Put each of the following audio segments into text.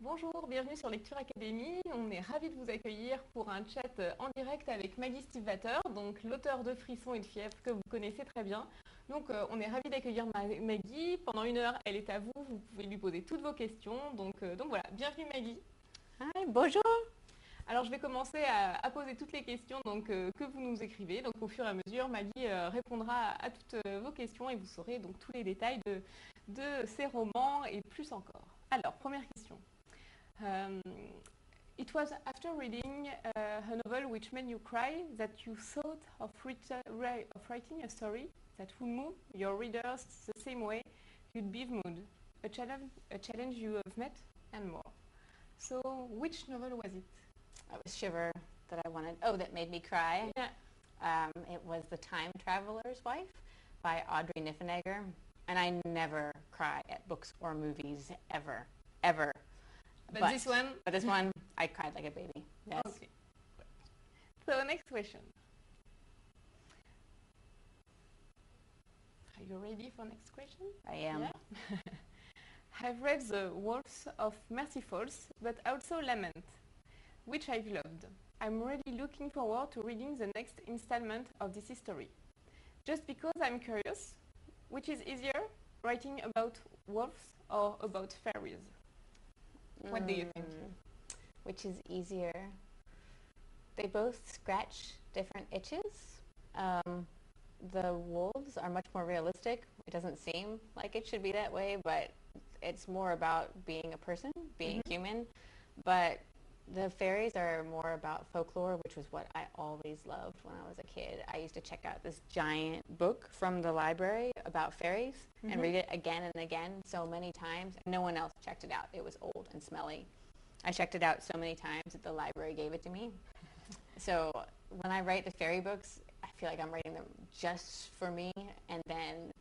Bonjour, bienvenue sur Lecture Académie. On est ravis de vous accueillir pour un chat en direct avec Maggie Stiefvater, donc l'auteur de Frissons et de Fièvre que vous connaissez très bien. Donc on est ravis d'accueillir Maggie. Pendant 1 heure, elle est à vous. Vous pouvez lui poser toutes vos questions. Donc voilà, bienvenue Maggie. Hi, bonjour. Alors je vais commencer à poser toutes les questions que vous nous écrivez. Donc au fur et à mesure, Maggie répondra à toutes vos questions et vous saurez donc tous les détails de ces romans et plus encore. Alors, première question. It was after reading a novel which made you cry that you thought of writing a story that would move your readers the same way you'd be moved, a challenge you have met, and more. So, which novel was it? It was Shiver that I wanted. Oh, that made me cry. Yeah. It was The Time Traveler's Wife by Audrey Niffenegger. And I never cry at books or movies, ever. But this one? But this one, I cried like a baby. Yes. Okay. So, next question. Are you ready for next question? I am. Yeah. I've read The Wolves of Mercy Falls, but also Lament, which I've loved. I'm really looking forward to reading the next installment of this history. Just because I'm curious, which is easier, writing about wolves or about fairies? What do you think? Which is easier? They both scratch different itches. The wolves are much more realistic. It doesn't seem like it should be that way, but it's more about being a person, being human. But the fairies are more about folklore, which was what I always loved when I was a kid. I used to check out this giant book from the library about fairies and read it again and again so many times. And no one else checked it out. It was old and smelly. I checked it out so many times that the library gave it to me. So when I write the fairy books, I feel like I'm writing them just for me. And then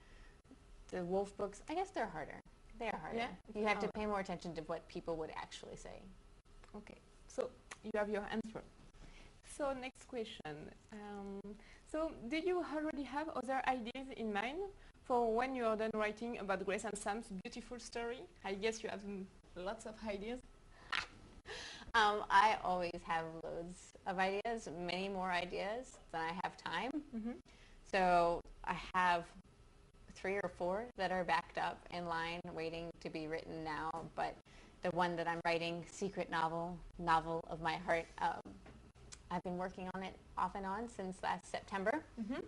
the wolf books, I guess they're harder. They are harder. Yeah? You have to pay more attention to what people would actually say. Okay, so you have your answer. So next question. So do you already have other ideas in mind for when you are done writing about Grace and Sam's beautiful story? I guess you have lots of ideas. I always have loads of ideas, many more ideas than I have time. So I have 3 or 4 that are backed up in line waiting to be written now, but the one that I'm writing, secret novel of my heart, I've been working on it off and on since last September.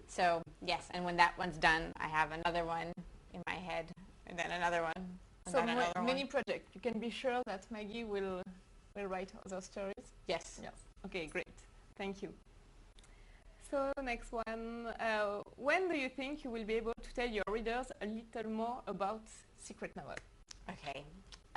So yes, and when that one's done, I have another one in my head, and then another one. So many projects. You can be sure that Maggie will write other stories. Yes. Yes. Okay, great. Thank you. So next one. When do you think you will be able to tell your readers a little more about secret novel? Okay.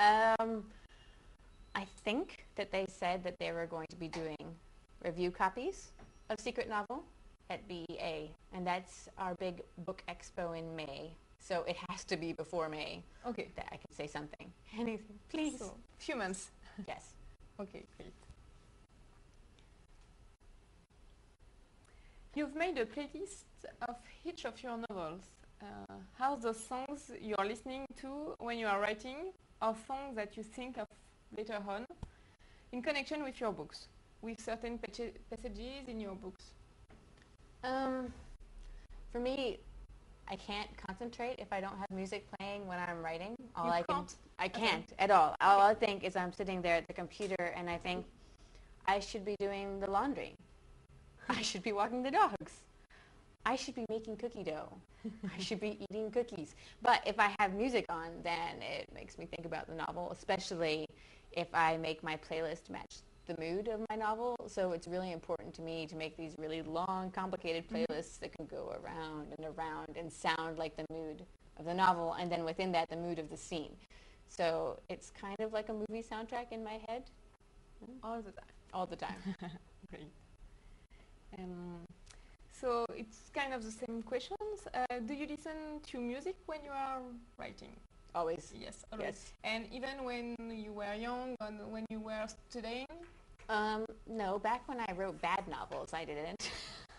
I think that they said that they were going to be doing review copies of Secret Novel at BEA, and that's our big book expo in May. So it has to be before May. Okay. That I can say something. Anything, please. So, few months. Yes. Okay, great. You've made a playlist of each of your novels. How those songs you are listening to when you are writing are songs that you think of later on in connection with your books, with certain passages in your books? For me, I can't concentrate if I don't have music playing when I'm writing. I can't at all. All I think is I'm sitting there at the computer and I think I should be doing the laundry. I should be walking the dogs. I should be making cookie dough. I should be eating cookies. But if I have music on, then it makes me think about the novel, especially if I make my playlist match the mood of my novel. So it's really important to me to make these really long, complicated playlists that can go around and sound like the mood of the novel, and then within that, the mood of the scene. So it's kind of like a movie soundtrack in my head. All the time. All the time. Great. So it's kind of the same questions. Do you listen to music when you are writing? Always. Yes, always. Yes. And even when you were young and when you were studying? No, back when I wrote bad novels, I didn't.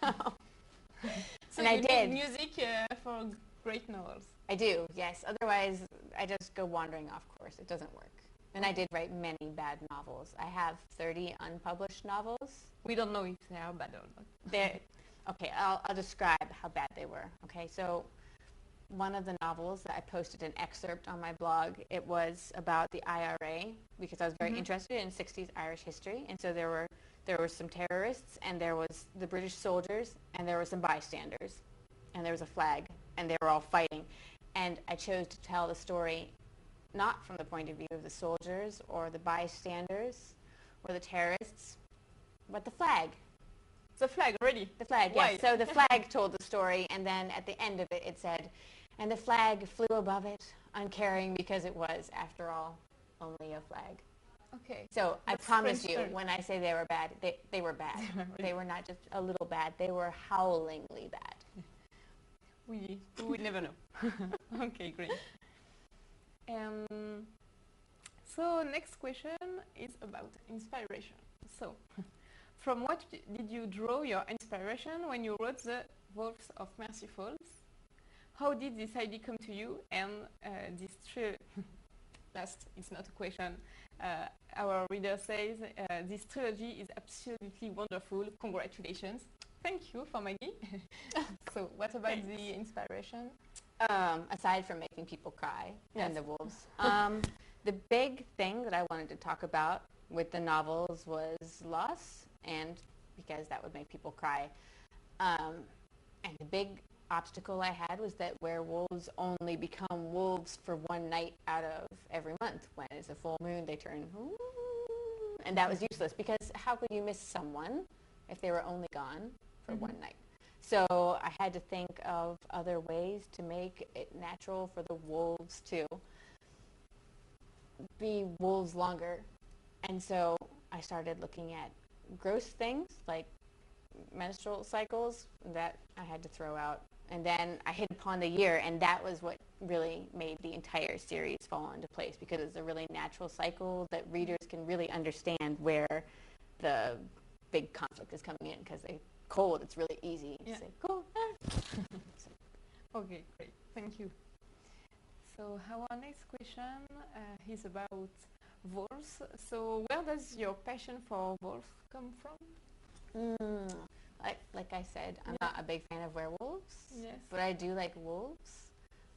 So and I did. Need music for great novels? I do, yes. Otherwise, I just go wandering off course. It doesn't work. And I did write many bad novels. I have 30 unpublished novels. We don't know if they are bad or not. Okay, I'll describe how bad they were. Okay, so one of the novels that I posted an excerpt on my blog, it was about the IRA because I was very interested in 60s Irish history. And so there were some terrorists, and there was the British soldiers, and there were some bystanders, and there was a flag, and they were all fighting. And I chose to tell the story not from the point of view of the soldiers or the bystanders or the terrorists, but the flag. The flag, already? The flag, Why? yes. So the flag told the story, and then at the end of it, it said, and the flag flew above it, uncaring because it was, after all, only a flag. Okay. So That's I promise French you, story. when I say they were bad, they were bad. They were not just a little bad. They were howlingly bad. We will never know. Okay, great. So next question is about inspiration. So, from what did you draw your inspiration when you wrote the Wolves of Merciful? How did this idea come to you? And last, it's not a question. Our reader says, this trilogy is absolutely wonderful. Congratulations. Thank you for Maggie. So what about the inspiration? Aside from making people cry and Yes. the wolves, the big thing that I wanted to talk about with the novels was loss, and because that would make people cry. And the big obstacle I had was that werewolves only become wolves for one night out of every month. When it's a full moon, they turn, ooh, and that was useless because how could you miss someone if they were only gone for one night? So I had to think of other ways to make it natural for the wolves to be wolves longer. And so I started looking at gross things like menstrual cycles that I had to throw out. And then I hit upon the year, and that was what really made the entire series fall into place because it's a really natural cycle that readers can really understand where the big conflict is coming in because they cold, it's really easy to say, cold. Okay, great. Thank you. So our next question is about wolves. So where does your passion for wolves come from? Like I said, I'm not a big fan of werewolves, but I do like wolves.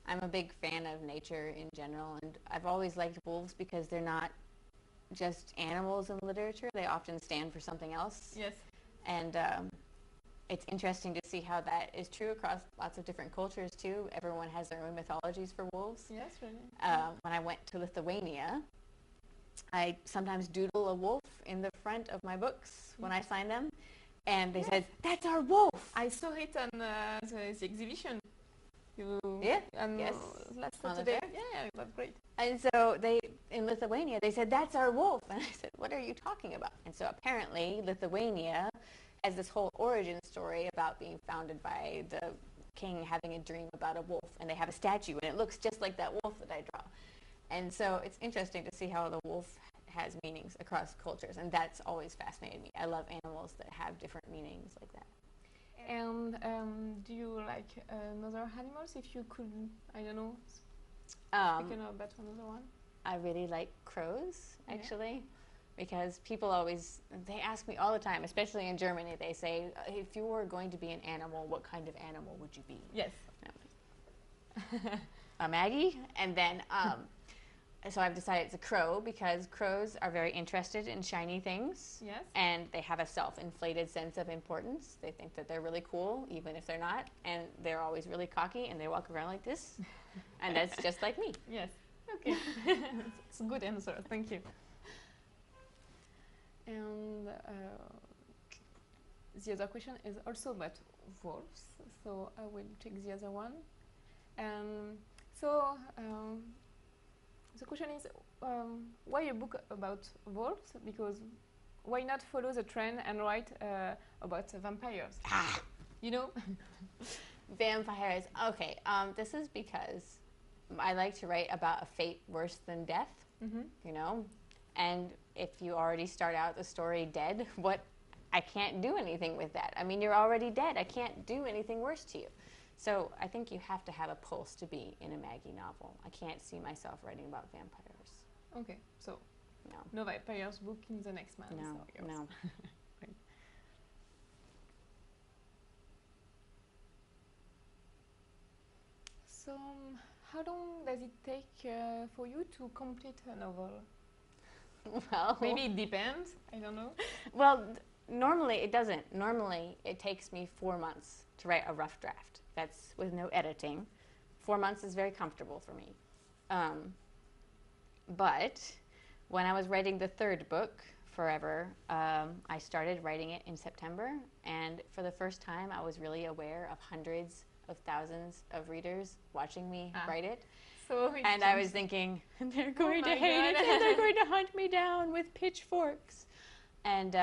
I'm a big fan of nature in general, and I've always liked wolves because they're not just animals in literature. They often stand for something else. Yes. And it's interesting to see how that is true across lots of different cultures too. Everyone has their own mythologies for wolves. Yes, really. When I went to Lithuania, I sometimes doodle a wolf in the front of my books when I sign them, and they said, "That's our wolf." I saw it on the exhibition. Yes. Last On the Saturday. fair? Yeah, that's great. And so in Lithuania, they said, "That's our wolf." And I said, "What are you talking about?" And so apparently Lithuania has this whole origin story about being founded by the king having a dream about a wolf. And they have a statue, and it looks just like that wolf that I draw. And so it's interesting to see how the wolf has meanings across cultures. And that's always fascinated me. I love animals that have different meanings like that. And do you like another animals? If you could, I don't know, speak about another one. I really like crows, actually, because people always, they ask me all the time, especially in Germany, they say, if you were going to be an animal, what kind of animal would you be? Yes. A Maggie, and then so I've decided it's a crow because crows are very interested in shiny things. Yes. And they have a self-inflated sense of importance. They think that they're really cool, even if they're not, and they're always really cocky, and they walk around like this, and that's just like me. Yes. Okay. It's a good answer. Thank you. And the other question is also about wolves. So I will take the other one. So the question is, why a book about wolves? Because why not follow the trend and write about vampires? You know? Vampires. Okay. This is because I like to write about a fate worse than death, you know? And if you already start out the story dead, I can't do anything with that. I mean, you're already dead. I can't do anything worse to you. So I think you have to have a pulse to be in a Maggie novel. I can't see myself writing about vampires. Okay, so No. no vampires book in the next month. No, or yours. no. Great. So, how long does it take for you to complete a novel? Well, Maybe it depends. I don't know. well, normally it doesn't. Normally it takes me 4 months to write a rough draft. That's with no editing. 4 months is very comfortable for me. But when I was writing the third book, Forever, I started writing it in September, and for the first time I was really aware of hundreds of thousands of readers watching me write it. So And I was thinking, they're going to my hate God. it, and they're going to hunt me down with pitchforks. And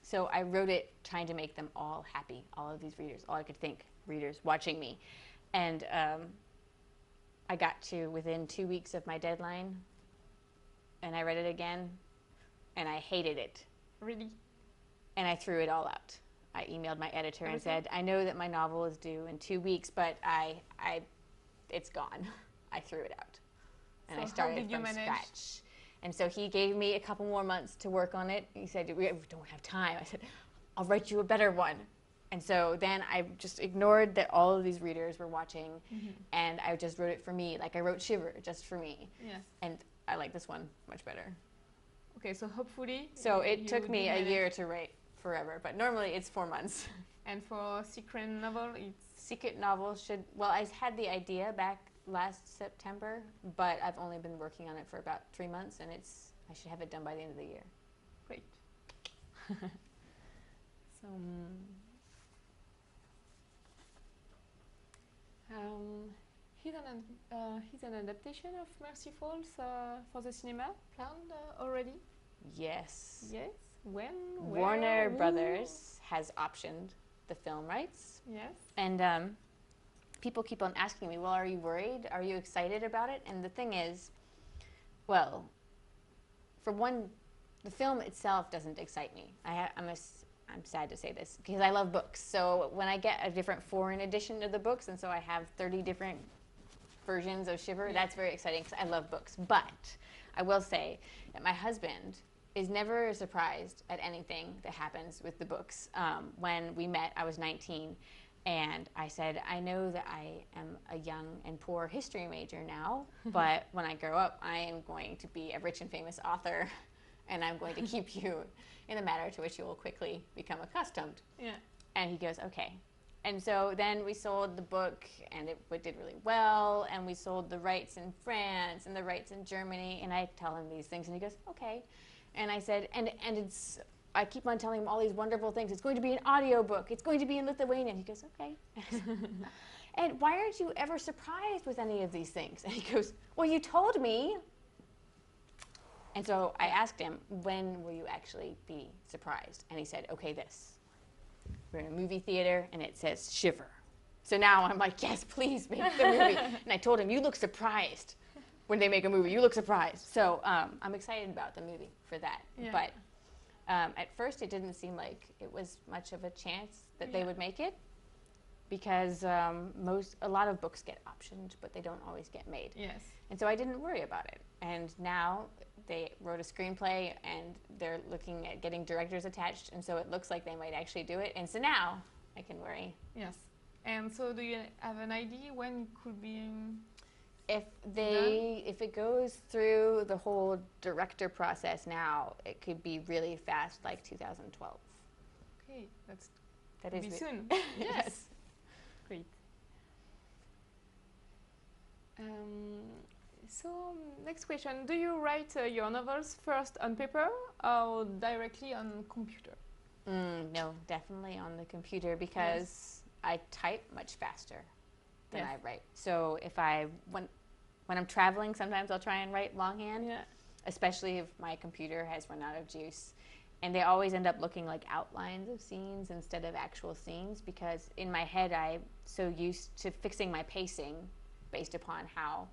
so I wrote it trying to make them all happy, all of these readers, all I could think, readers watching me. And I got to within 2 weeks of my deadline, and I read it again, and I hated it. Really? And I threw it all out. I emailed my editor and said, I know that my novel is due in 2 weeks, but it's gone. I threw it out. And So I started how did you from manage? scratch. And so he gave me a couple more months to work on it. He said, we don't have time. I said, I'll write you a better one. And so then I just ignored that all of these readers were watching, and I just wrote it for me. Like I wrote Shiver just for me. Yes. And I like this one much better. Okay, so hopefully. So you it took did me a manage. year to write Forever, but normally it's 4 months. And for secret novel, it's Secret novel I had the idea back last September, but I've only been working on it for about 3 months, and I should have it done by the end of the year. great. So. He's an adaptation of Mercy Falls for the cinema planned already. Yes. Yes. When? Where? Warner Who? Brothers has optioned the film rights, Yes. and people keep on asking me, well, are you worried? Are you excited about it? And the thing is, well, for one, the film itself doesn't excite me. I'm sad to say this, because I love books. So when I get a different foreign edition of the books, and so I have 30 different versions of Shiver, that's very exciting because I love books. But I will say that my husband is never surprised at anything that happens with the books. When we met, I was 19, and I said, I know that I am a young and poor history major now, but when I grow up, I am going to be a rich and famous author, and I'm going to keep you in a manner to which you will quickly become accustomed. Yeah. And he goes, okay. And so then we sold the book, and it did really well, and we sold the rights in France and the rights in Germany, and I tell him these things, and he goes, okay. And I said, and I keep on telling him all these wonderful things. It's going to be an audiobook. It's going to be in Lithuanian. He goes, okay. And why aren't you ever surprised with any of these things? And he goes, well, you told me. And so I asked him, when will you actually be surprised? And he said, okay, this. We're in a movie theater, and it says Shiver. So now I'm like, yes, please make the movie. And I told him, you look surprised when they make a movie. You look surprised. So I'm excited about the movie for that. Yeah. But at first, it didn't seem like it was much of a chance that they would make it, because a lot of books get optioned, but they don't always get made. Yes. And so I didn't worry about it. And now they wrote a screenplay, and they're looking at getting directors attached, and so it looks like they might actually do it. And so now I can worry. Yes. And so do you have an idea when it could be? If it goes through the whole director process now, it could be really fast, like 2012. Okay, That be is soon. Yes. Great. So next question: do you write your novels first on paper or directly on computer? No, definitely on the computer, because I type much faster than I write. So when I'm traveling, sometimes I'll try and write longhand, especially if my computer has run out of juice. And they always end up looking like outlines of scenes instead of actual scenes, because in my head I'm so used to fixing my pacing based upon how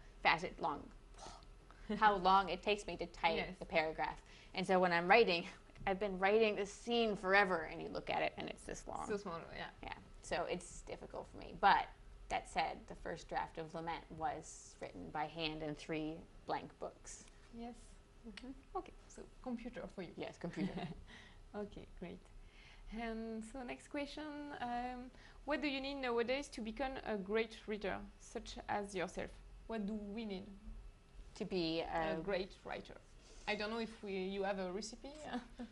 long it takes me to type the paragraph. And so when I'm writing, I've been writing this scene forever, and you look at it and it's this long. So small, Yeah, so it's difficult for me. But that said, the first draft of Lament was written by hand in 3 blank books. Yes. Mm-hmm. Okay, so computer for you. Yes, computer. Okay, great. And so next question, what do you need nowadays to become a great reader, such as yourself? What do we need To be a great writer? I don't know if you have a recipe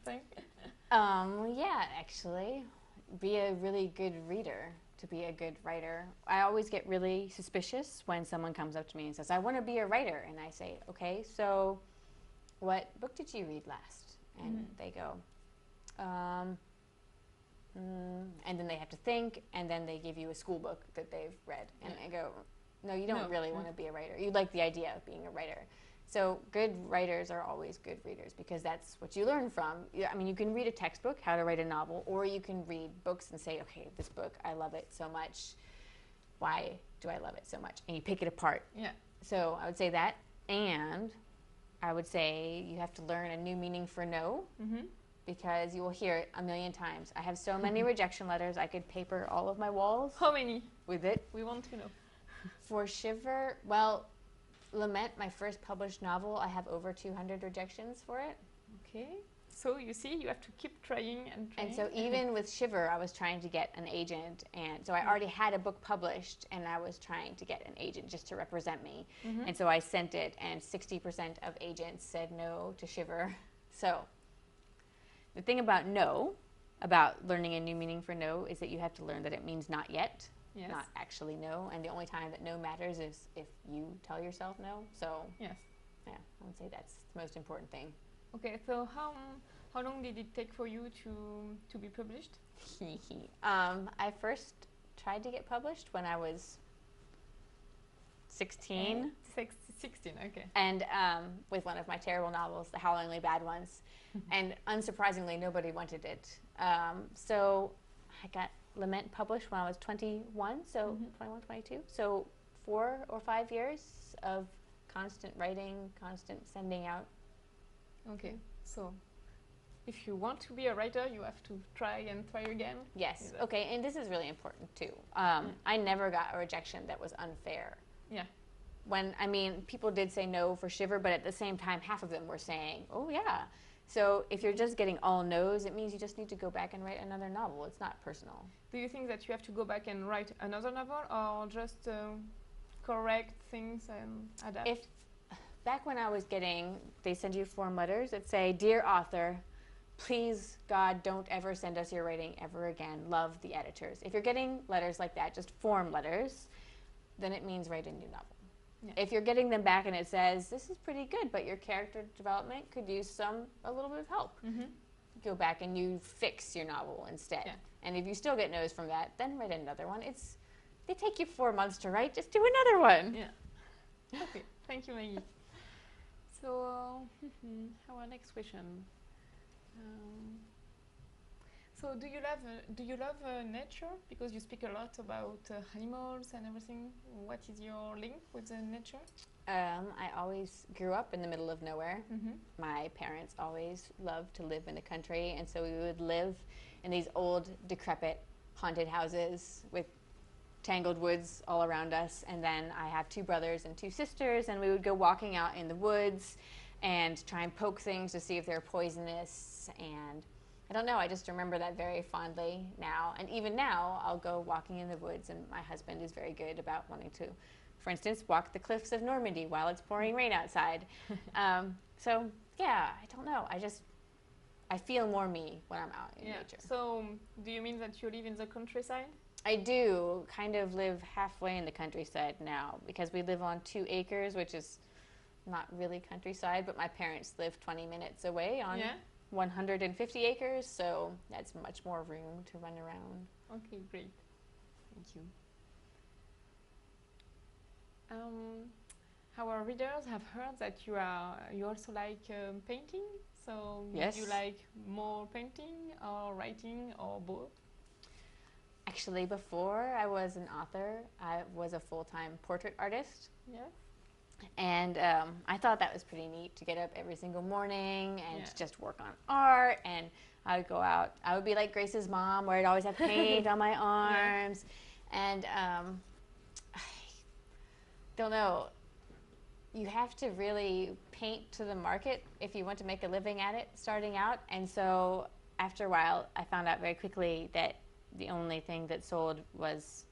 thing. Yeah, actually, be a really good reader to be a good writer. I always get really suspicious when someone comes up to me and says, I want to be a writer. And I say, okay, so what book did you read last? And they go, and then they have to think, and then they give you a school book that they've read. And I go, no, you don't really want to be a writer. You like the idea of being a writer. So good writers are always good readers because that's what you learn from. I mean, you can read a textbook, how to write a novel, or you can read books and say, okay, this book, I love it so much. Why do I love it so much? And you pick it apart. Yeah. So I would say that. And I would say you have to learn a new meaning for no. Because you will hear it a million times. I have so many rejection letters, I could paper all of my walls. How many? With it. We want to know. For Shiver, well, Lament, my first published novel, I have over 200 rejections for it. Okay. So you see, you have to keep trying and trying. And so even with Shiver, I was trying to get an agent. And so I already had a book published, and I was trying to get an agent just to represent me. And so I sent it, and 60% of agents said no to Shiver. So the thing about no, about learning a new meaning for no, is that you have to learn that it means not yet, not actually no. And the only time that no matters is if you tell yourself no. So yes, yeah, I would say that's the most important thing. Okay, so how long did it take for you to be published? I first tried to get published when I was 16. 16, okay. And with one of my terrible novels, The Howlingly Bad Ones. And unsurprisingly, nobody wanted it. So I got Lament published when I was 21, so 21, 22. So 4 or 5 years of constant writing, constant sending out. Okay, so if you want to be a writer, you have to try and try again. Yes, okay, and this is really important too. I never got a rejection that was unfair. Yeah. When, I mean, people did say no for Shiver, but at the same time, half of them were saying, oh yeah. So if you're just getting all no's, it means you just need to go back and write another novel. It's not personal. Do you think that you have to go back and write another novel, or just correct things and adapt? Back when I was they send you form letters that say, Dear author, please, God, don't ever send us your writing ever again. Love, the editors. If you're getting letters like that, just form letters, then it means write a new novel. Yeah. If you're getting them back and it says, this is pretty good, but your character development could use a little bit of help. Go back and you fix your novel instead. Yeah. And if you still get no's from that, then write another one. They take you 4 months to write, just do another one. Yeah. Okay, thank you, Maggie. So, our next question. So, do you love nature? Because you speak a lot about animals and everything. What is your link with the nature? I always grew up in the middle of nowhere. My parents always loved to live in the country, and so we would live in these old, decrepit, haunted houses with tangled woods all around us. And then I have 2 brothers and 2 sisters, and we would go walking out in the woods and try and poke things to see if they're poisonous. And I don't know, I just remember that very fondly now. And even now, I'll go walking in the woods, and my husband is very good about wanting to, for instance, walk the cliffs of Normandy while it's pouring rain outside. So, yeah, I don't know. I feel more me when I'm out in nature. So, do you mean that you live in the countryside? I do kind of live halfway in the countryside now because we live on 2 acres, which is not really countryside, but my parents live 20 minutes away on 150 acres, so that's much more room to run around. Okay, great. Thank you. Our readers have heard that you also like painting. So yes. Do you like more painting or writing or both? Actually, before I was an author, I was a full-time portrait artist. Yes. And I thought that was pretty neat to get up every single morning and to just work on art. And I would go out. I would be like Grace's mom, where I'd always have paint on my arms. And I don't know. you have to really paint to the market if you want to make a living at it starting out. And so after a while, I found out very quickly that the only thing that sold was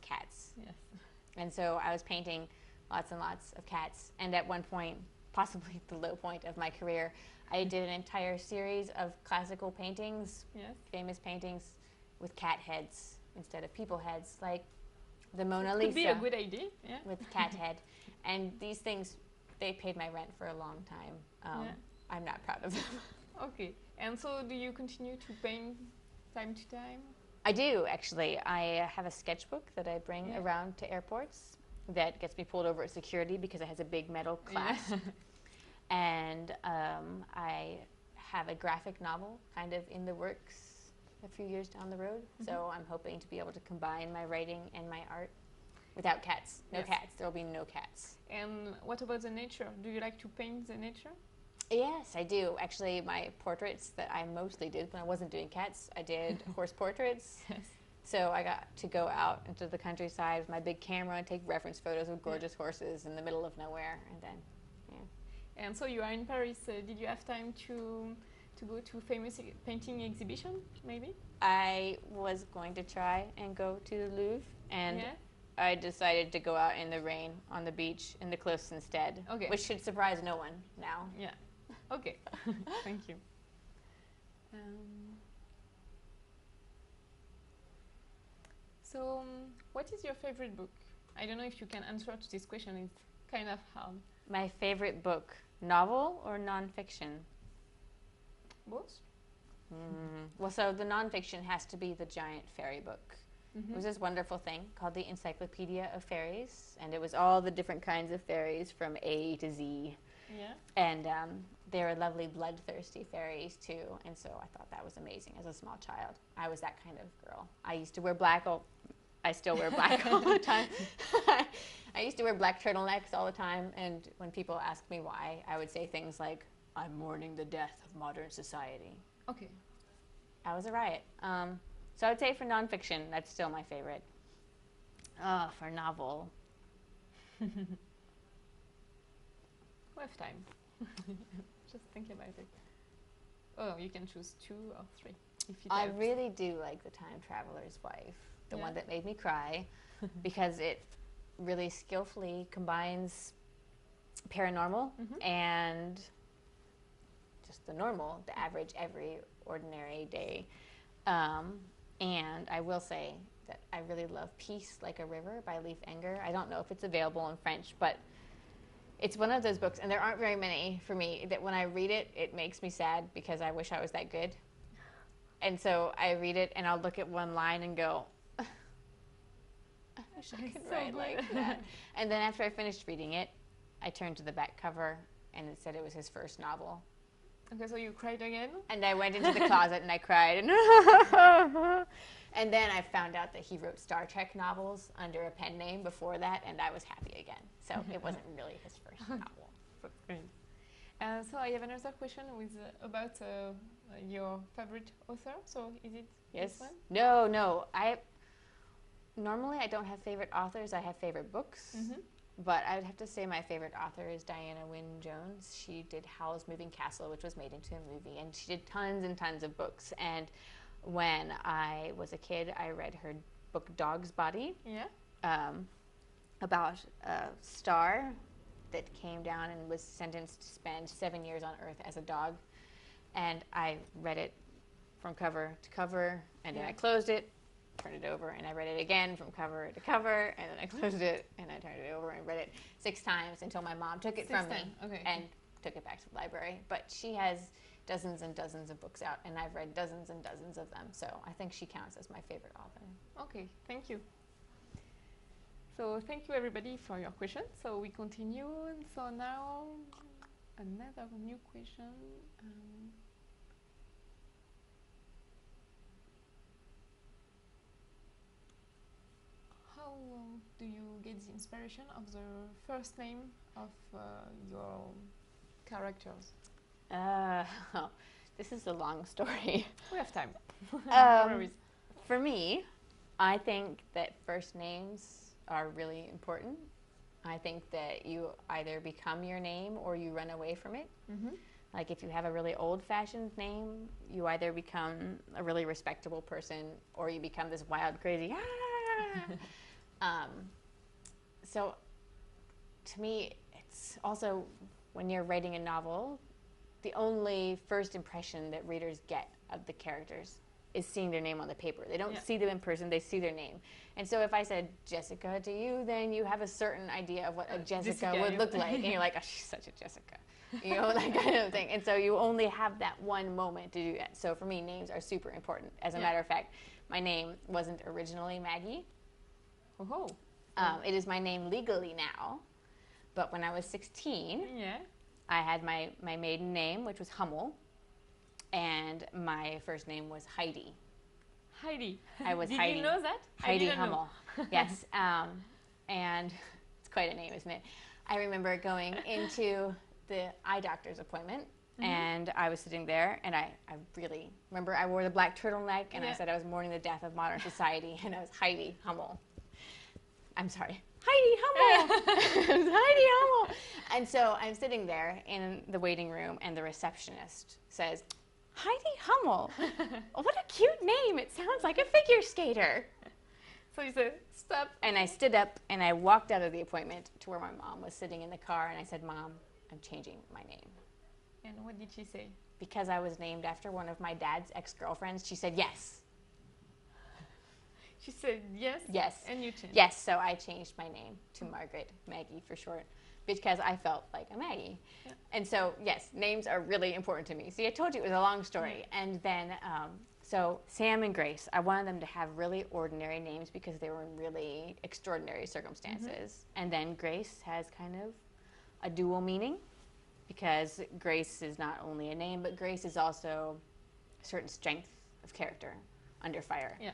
cats. Yes. And so I was painting lots and lots of cats. And at one point, possibly the low point of my career, I did an entire series of classical paintings, Yes. famous paintings with cat heads instead of people heads, like the Mona Could Lisa be a good idea. Yeah. with cat head. And these things, they paid my rent for a long time. Yeah. I'm not proud of them. Okay. And so do you continue to paint time to time? I do, actually. I have a sketchbook that I bring around to airports that gets me pulled over at security because it has a big metal clasp. And I have a graphic novel kind of in the works a few years down the road. So I'm hoping to be able to combine my writing and my art without cats. No cats. There will be no cats. And what about the nature? Do you like to paint the nature? Yes, I do. Actually, my portraits that I mostly did when I wasn't doing cats, I did horse portraits. Yes. So I got to go out into the countryside with my big camera and take reference photos of gorgeous horses in the middle of nowhere. And then, And so you are in Paris. Did you have time to go to famous painting exhibition, maybe? I was going to try and go to the Louvre, and I decided to go out in the rain on the beach in the cliffs instead, which should surprise no one now. Yeah. Okay. Thank you. So, what is your favorite book? I don't know if you can answer to this question. It's kind of hard. My favorite book, novel or nonfiction? Both? Well, so the nonfiction has to be the giant fairy book. It was this wonderful thing called the Encyclopedia of Fairies, and it was all the different kinds of fairies from A to Z. Yeah. And they were lovely, bloodthirsty fairies, too, and so I thought that was amazing as a small child. I was that kind of girl. I used to wear black. I still wear black all the time. I used to wear black turtlenecks all the time, and when people asked me why, I would say things like, "I'm mourning the death of modern society." Okay. I was a riot. So I would say for nonfiction, that's still my favorite. For novel. We have time. Just think about it. Oh, you can choose 2 or 3. If you I doubt. really do like The Time Traveler's Wife, the one that made me cry, because it really skillfully combines paranormal and just the normal, the average, every ordinary day. And I will say that I really love Peace Like a River by Leif Enger. I don't know if it's available in French, but it's one of those books, and there aren't very many for me, that when I read it, it makes me sad because I wish I was that good. And so I read it, and I'll look at one line and go, I wish I could write like that. And then after I finished reading it, I turned to the back cover, and it said it was his first novel. Okay, so you cried again? And I went into the closet and I cried. And then I found out that he wrote Star Trek novels under a pen name before that, and I was happy again. So it wasn't really his first novel. That's great. So I have another question about your favorite author. So is it this one? No. Normally I don't have favorite authors. I have favorite books. But I would have to say my favorite author is Diana Wynne Jones. She did Howl's Moving Castle, which was made into a movie, and she did tons and tons of books. And when I was a kid, I read her book Dog's Body, about a star that came down and was sentenced to spend 7 years on Earth as a dog. And I read it from cover to cover, and then I closed it, turned it over, and I read it again from cover to cover, and then I closed it, and I turned it over and read it 6 times until my mom took it from me and took it back to the library. But she has dozens and dozens of books out, and I've read dozens and dozens of them, so I think she counts as my favorite author. Okay, thank you. So thank you everybody for your questions. So we continue. So now another new question. How do you get the inspiration of the first name of your characters? This is a long story. We have time. No worries. For me, I think that first names are really important. I think that you either become your name or you run away from it. Mm-hmm. Like if you have a really old-fashioned name, you either become a really respectable person or you become this wild, crazy, so to me, it's also when you're writing a novel, the only first impression that readers get of the characters is seeing their name on the paper. They don't see them in person, they see their name. And so if I said Jessica to you, then you have a certain idea of what a Jessica would look like. And you're like, oh, she's such a Jessica. You know, that kind of thing. And so you only have that one moment to do that. So for me, names are super important. As a matter of fact, my name wasn't originally Maggie. Oh. It is my name legally now. But when I was 16, I had my maiden name, which was Hummel. And my first name was Heidi. Heidi. I was Did Heidi. you know that? Heidi Hummel. Yes. And it's quite a name, isn't it? I remember going into the eye doctor's appointment, and I was sitting there, and I really remember I wore the black turtleneck, and I said I was mourning the death of modern society, and I was Heidi Hummel. I'm sorry. Heidi Hummel! Heidi Hummel! And so I'm sitting there in the waiting room, and the receptionist says, Heidi Hummel. What a cute name. It sounds like a figure skater. So you said, stop. And I stood up and I walked out of the appointment to where my mom was sitting in the car. And I said, Mom, I'm changing my name. And what did she say? Because I was named after one of my dad's ex-girlfriends, she said yes. She said yes? Yes. And you changed? Yes, so I changed my name to Margaret, Maggie for short, because I felt like a Maggie. Yeah. And so, yes, names are really important to me. See, I told you it was a long story. And then, so Sam and Grace, I wanted them to have really ordinary names because they were in really extraordinary circumstances. And then Grace has kind of a dual meaning because Grace is not only a name, but Grace is also a certain strength of character under fire. Yeah.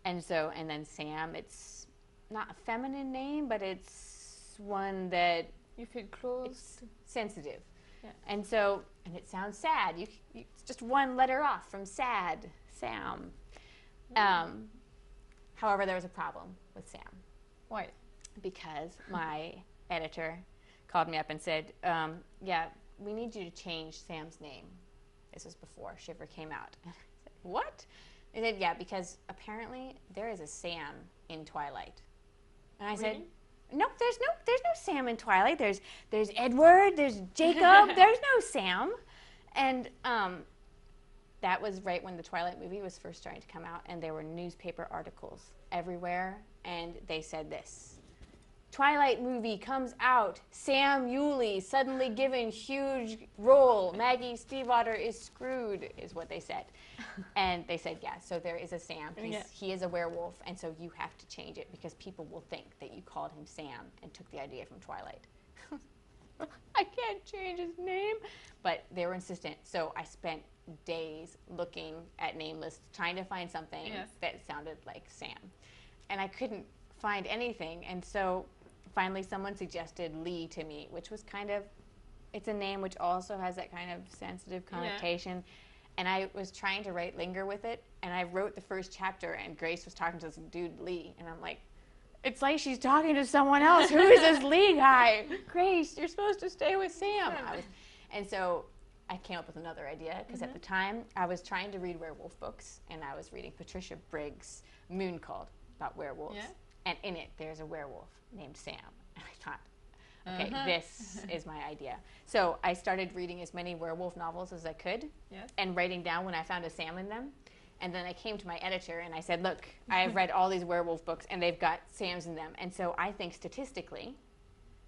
And so, and then Sam, it's not a feminine name, but it's one that you feel close. It's sensitive. Yeah. And so, and it sounds sad. It's just one letter off from sad, Sam. However, there was a problem with Sam. Why? Because my editor called me up and said, yeah, we need you to change Sam's name. This was before Shiver came out. And I said, what? They said, yeah, because apparently there is a Sam in Twilight. And I said, no, there's no Sam in Twilight. There's Edward, there's Jacob, there's no Sam. And that was right when the Twilight movie was first starting to come out, and there were newspaper articles everywhere, and they said this. Twilight movie comes out, Sam Yulee suddenly given huge role, Maggie Stiefvater is screwed, is what they said. And they said, yeah, so there is a Sam, he is a werewolf, and so you have to change it because people will think that you called him Sam and took the idea from Twilight. I can't change his name. But they were insistent, so I spent days looking at name lists, trying to find something that sounded like Sam. And I couldn't find anything, and so finally someone suggested Lee to me, which was kind of, it's a name which also has that kind of sensitive connotation. Yeah. And I was trying to write Linger with it, and I wrote the first chapter, and Grace was talking to this dude, Lee, and I'm like, it's like she's talking to someone else. Who is this Lee guy? Grace, you're supposed to stay with Sam. And so I came up with another idea, because at the time, I was trying to read werewolf books, and I was reading Patricia Briggs' Moon Called, about werewolves. Yeah. And in it, there's a werewolf named Sam. And I thought, okay, this is my idea. So I started reading as many werewolf novels as I could and writing down when I found a Sam in them. And then I came to my editor and I said, look, I've read all these werewolf books and they've got Sams in them. And so I think statistically,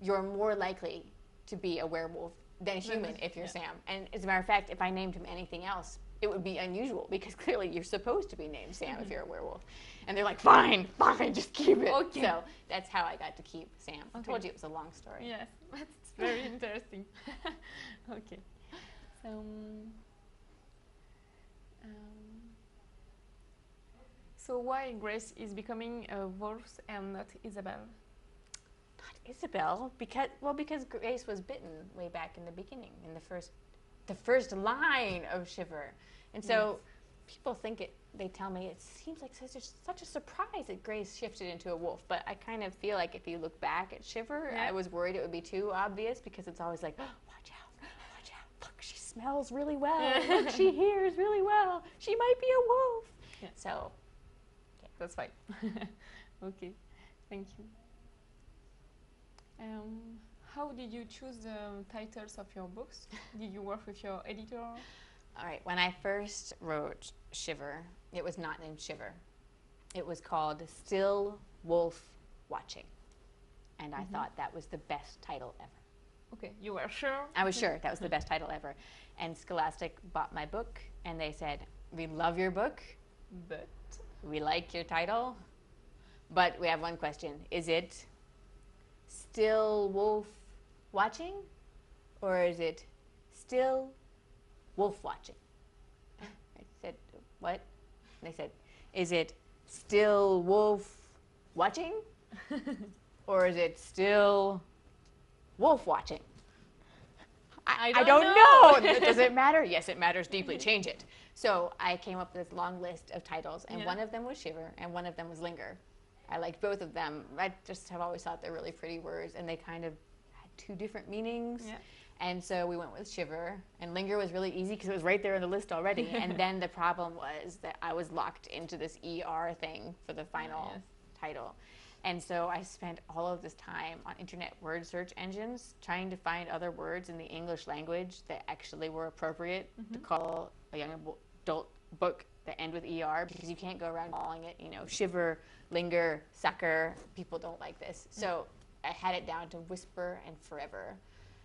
you're more likely to be a werewolf than human if you're Sam. And as a matter of fact, if I named him anything else, it would be unusual because clearly you're supposed to be named Sam if you're a werewolf. And they're like, fine, just keep it. Okay. So that's how I got to keep Sam. I told you it was a long story. Yes, that's very interesting. Okay. So why Grace is becoming a wolf and not Isabel? Not Isabel, because Grace was bitten way back in the beginning, in the first line of Shiver. And so people think it, they tell me it seems like such a surprise that Grace shifted into a wolf, but I kind of feel like if you look back at Shiver, I was worried it would be too obvious because it's always like, oh, watch out, look, she smells really well, look, she hears really well, she might be a wolf. Yeah. So, yeah. That's fine. Okay, thank you. How did you choose the titles of your books? Did you work with your editor? All right, when I first wrote Shiver, it was not named Shiver. It was called Still Wolf Watching. And I thought that was the best title ever. Okay, you were sure? I was sure that was the best title ever. And Scholastic bought my book, and they said, we love your book, but we like your title, but we have one question. Is it Still Wolf Watching, or is it Still Wolf Watching? I said, what? And they said, is it Still Wolf Watching, or is it Still Wolf Watching? I don't know. Does it matter? Yes, it matters deeply. Change it. So I came up with this long list of titles, and one of them was Shiver, and one of them was Linger. I liked both of them. I just have always thought they're really pretty words, and they kind of had two different meanings. Yeah. And so we went with Shiver, and Linger was really easy because it was right there on the list already. And then the problem was that I was locked into this ER thing for the final title. And so I spent all of this time on internet word search engines trying to find other words in the English language that actually were appropriate to call a young adult book that end with ER, because you can't go around calling it, Shiver, Linger, Sucker. People don't like this. So I had it down to Whisper and Forever.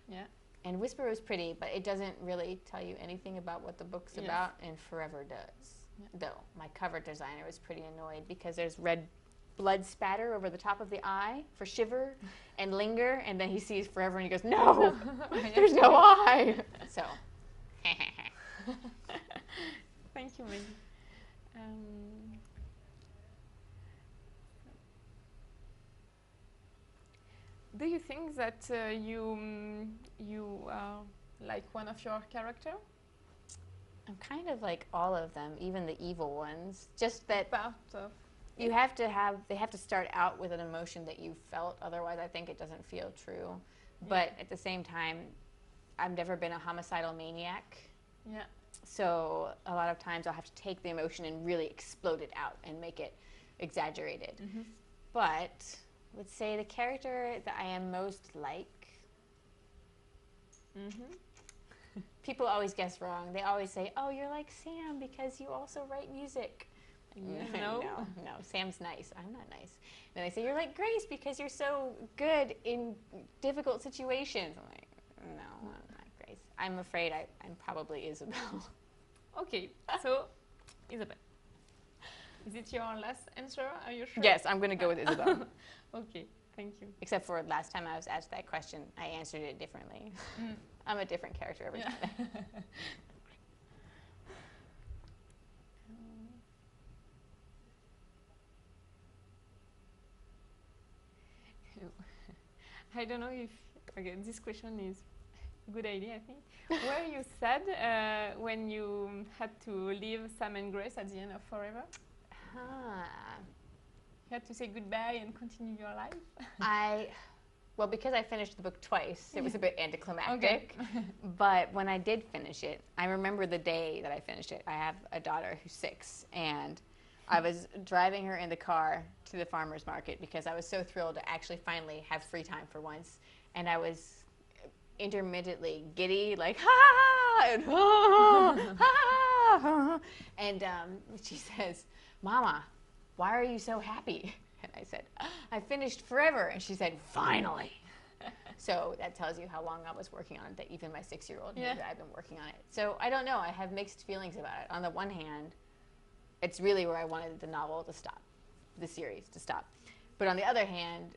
Yeah. And Whisper was pretty, but it doesn't really tell you anything about what the book's about, and Forever does. Yeah. Though my cover designer was pretty annoyed because there's red blood spatter over the top of the eye for Shiver and Linger, and then he sees Forever and he goes, no, there's no eye. So. Thank you, Maggie. Do you think that you are like one of your character? I'm kind of like all of them, even the evil ones. Just that part of they have to start out with an emotion that you felt. Otherwise, I think it doesn't feel true. Yeah. But at the same time, I've never been a homicidal maniac. Yeah. So a lot of times I'll have to take the emotion and really explode it out and make it exaggerated. But I would say the character that I am most like, people always guess wrong. They always say, oh, you're like Sam because you also write music. No, Sam's nice. I'm not nice. Then I say, you're like Grace because you're so good in difficult situations. I'm like, no, I'm not Grace. I'm afraid I'm probably Isabel. Okay, so Isabel. Is it your last answer? Are you sure? Yes, I'm going to go with Isabel. Okay, thank you. Except for last time I was asked that question, I answered it differently. I'm a different character every time. I don't know if this question is a good idea, I think. Were you sad when you had to leave Sam and Grace at the end of Forever? You had to say goodbye and continue your life? Well, because I finished the book twice, it was a bit anticlimactic. Okay. But when I did finish it, I remember the day that I finished it. I have a daughter who's 6, and I was driving her in the car to the farmer's market because I was so thrilled to actually finally have free time for once. And I was intermittently giddy, like, ha, and ha, and she says, Mama, why are you so happy? And I said, I finished Forever. And she said, finally. So that tells you how long I was working on it, that even my 6-year-old knew that I've been working on it. So I don't know. I have mixed feelings about it. On the one hand, it's really where I wanted the novel to stop, the series to stop. But on the other hand,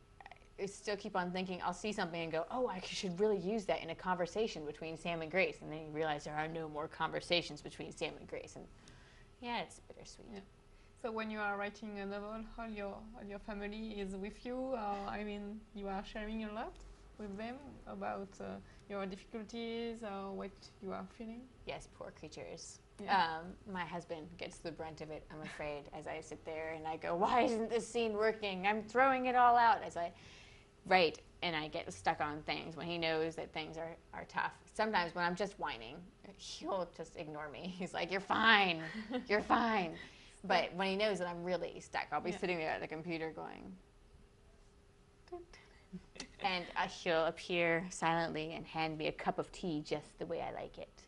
I still keep on thinking, I'll see something and go, oh, I should really use that in a conversation between Sam and Grace. And then you realize there are no more conversations between Sam and Grace. And yeah, it's bittersweet. Yeah. So when you are writing a novel, all your family is with you? Or, I mean, you are sharing a lot? with them about your difficulties or what you are feeling? Yes, poor creatures. Yeah. My husband gets the brunt of it, I'm afraid, as I sit there and I go, why isn't this scene working? I'm throwing it all out as I write, and I get stuck on things when he knows that things are tough. Sometimes when I'm just whining, he'll just ignore me. He's like, you're fine, you're fine. But when he knows that I'm really stuck, I'll be sitting there at the computer going, and he'll appear silently and hand me a cup of tea just the way I like it.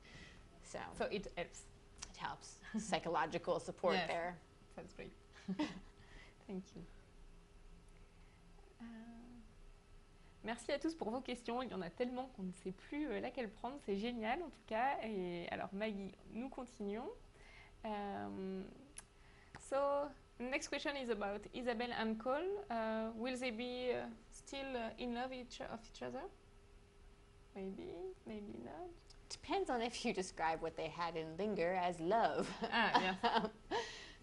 So it helps. It helps. Psychological support there. That's great. Thank you. Merci à tous pour vos questions. Il y en a tellement qu'on ne sait plus laquelle prendre. C'est génial en tout cas. Et alors Maggie, nous continuons. So next question is about Isabelle and Cole. Will they be still in love of each other? Maybe, maybe not. Depends on if you describe what they had in Linger as love. Yeah.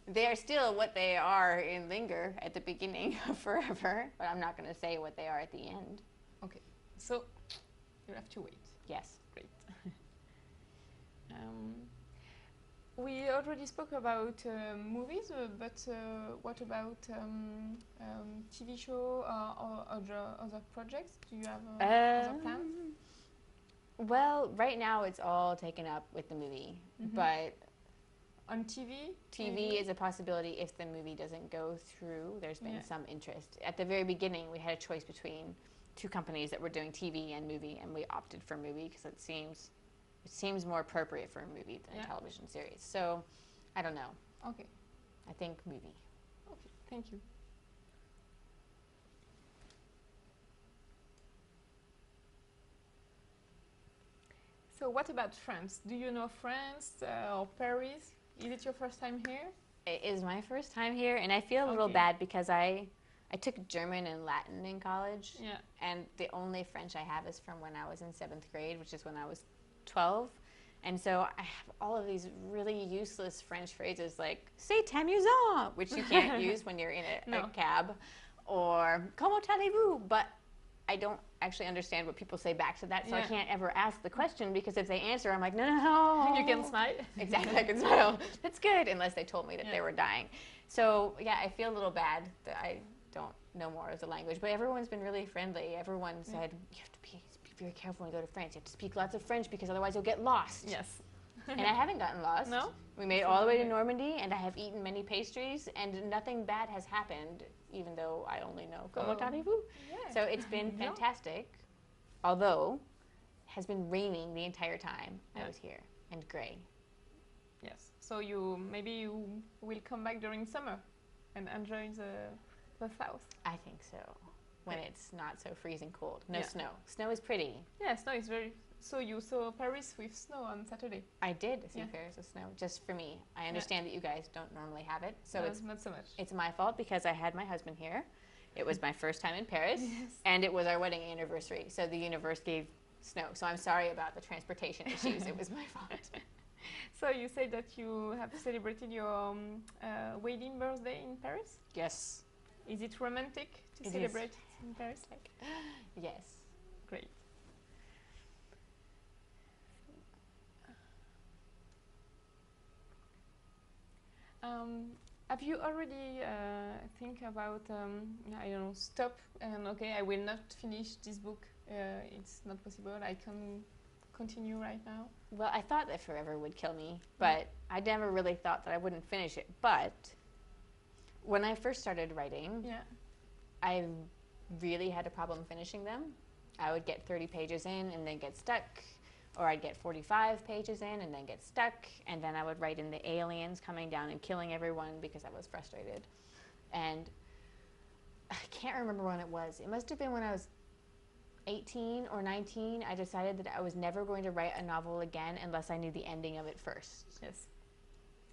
They are still what they are in Linger at the beginning of Forever, but I'm not going to say what they are at the end. Okay, so you have to wait. Yes. Great. We already spoke about movies, but what about TV show or other projects? Do you have other plans? Well, right now it's all taken up with the movie, but on TV? TV is a possibility if the movie doesn't go through. There's been some interest. At the very beginning, we had a choice between two companies that were doing TV and movie, and we opted for movie because it seems more appropriate for a movie than a television series. So, I don't know. Okay. I think movie. Okay, thank you. So what about France? Do you know France or Paris? Is it your first time here? It is my first time here, and I feel a little bad because I took German and Latin in college, and the only French I have is from when I was in 7th grade, which is when I was 12. And so I have all of these really useless French phrases like "c'est amusant," which you can't use when you're in a cab, or "comment allez-vous?" But I don't actually understand what people say back to that, so I can't ever ask the question, because if they answer, I'm like, no. You can smile. Exactly, I can smile. That's good, unless they told me that they were dying. So, yeah, I feel a little bad that I don't know more of the language, but everyone's been really friendly. Everyone said, you have to be very careful when you go to France. You have to speak lots of French because otherwise you'll get lost. Yes. And I haven't gotten lost. No? We made it all the way to Normandy, and I have eaten many pastries, and nothing bad has happened, even though I only know comment allez-vous. So it's been fantastic, although it has been raining the entire time I was here, and gray. Yes. So maybe you will come back during summer and enjoy the south. I think so, when it's not so freezing cold. No snow. Snow is pretty. Yeah, snow is very... So you saw Paris with snow on Saturday? I did see Paris with snow, just for me. I understand that you guys don't normally have it, so it's not so much. It's my fault because I had my husband here. It was my first time in Paris, and it was our wedding anniversary, so the universe gave snow. So I'm sorry about the transportation issues. It was my fault. So you say that you have celebrated your wedding birthday in Paris? Yes. Is it romantic to celebrate in Paris? Yes. Great. Have you already think about, I don't know, stop and okay, I will not finish this book. It's not possible. I can continue right now. Well, I thought that Forever would kill me, but I never really thought that I wouldn't finish it. But when I first started writing, I really had a problem finishing them. I would get 30 pages in and then get stuck. Or I'd get 45 pages in and then get stuck, and then I would write in the aliens coming down and killing everyone because I was frustrated. And I can't remember when it was. It must have been when I was 18 or 19. I decided that I was never going to write a novel again unless I knew the ending of it first. Yes.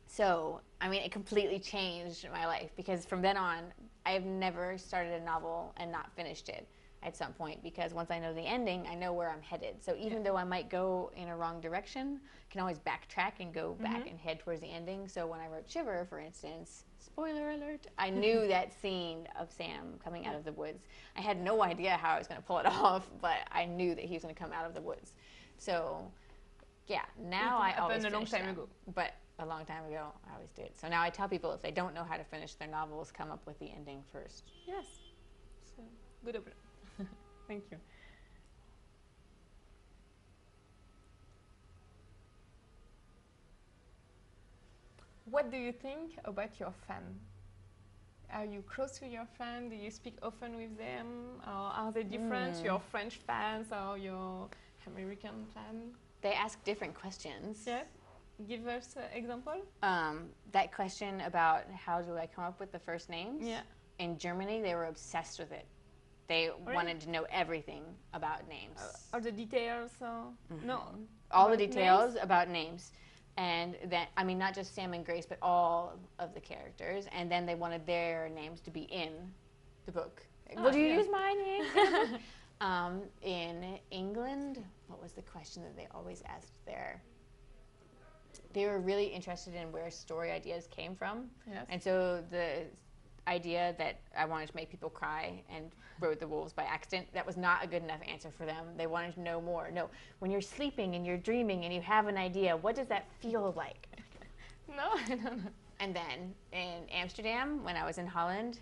So, I mean, it completely changed my life, because from then on, I have never started a novel and not finished it. at some point, because once I know the ending, I know where I'm headed. So even though I might go in a wrong direction, I can always backtrack and go back and head towards the ending. So when I wrote Shiver, for instance, spoiler alert, I knew that scene of Sam coming out of the woods. I had no idea how I was going to pull it off, but I knew that he was going to come out of the woods. So yeah, now I always finish them. But a long time ago, I always did. So now I tell people if they don't know how to finish their novels, come up with the ending first. Yes. So, good approach. Thank you. What do you think about your fan? Are you close to your fan? Do you speak often with them? Or are they different? Your French fans or your American fan? They ask different questions. Yeah. Give us an example. That question about how do I come up with the first names? Yeah. In Germany, they were obsessed with it. They wanted to know everything about names. All the details? No. All the details about names. And then, I mean, not just Sam and Grace, but all of the characters. And then they wanted their names to be in the book. Would you use my name? In England, what was the question that they always asked there? They were really interested in where story ideas came from. Yes. And so the idea that I wanted to make people cry and wrote the wolves by accident, that was not a good enough answer for them. They wanted to know more. No, when you're sleeping and you're dreaming and you have an idea, what does that feel like? No, I don't know. And then in Amsterdam, when I was in Holland,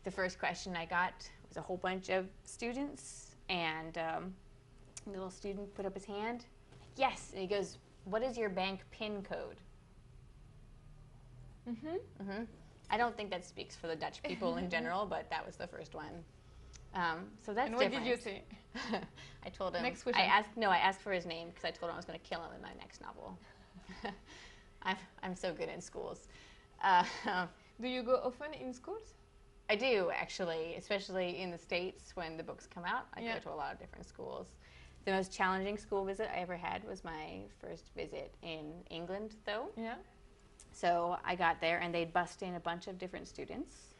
the first question I got was a whole bunch of students, and a little student put up his hand. Yes, and he goes, "What is your bank PIN code?" I don't think that speaks for the Dutch people in general, but that was the first one. So that's different. And what did you say? I told him. Next question. I asked for his name because I told him I was going to kill him in my next novel. I'm so good in schools. Do you go often in schools? I do, actually, especially in the States when the books come out. I go to a lot of different schools. The most challenging school visit I ever had was my first visit in England, though. Yeah. So I got there, and they'd bussed in a bunch of different students,